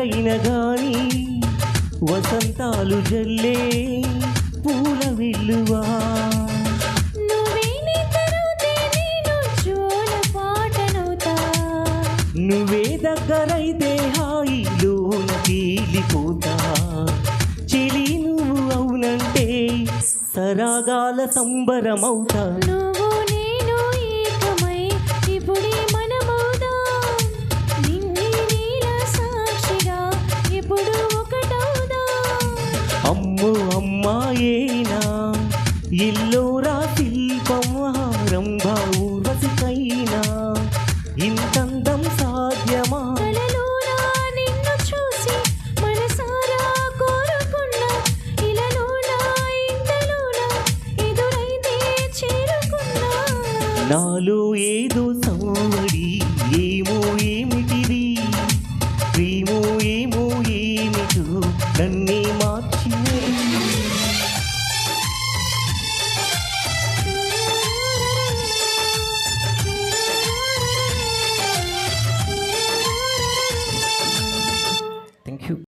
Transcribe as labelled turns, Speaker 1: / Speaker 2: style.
Speaker 1: ఎవరైనా గాని వసంతాలు జల్లే పూల విల్లువా నువ్వే దగ్గరైతే హాయిలోన తేలిపోతా చెలి నువ్వు అవునంటే సరాగాల సంబరమవుతా అమ్మో అమ్మాయేనా ఇల్లోరా శిల్పం హారంభ ఊర్వశికైనా ఇంతందం సాధ్యమా నాలో ఏదో సంవడి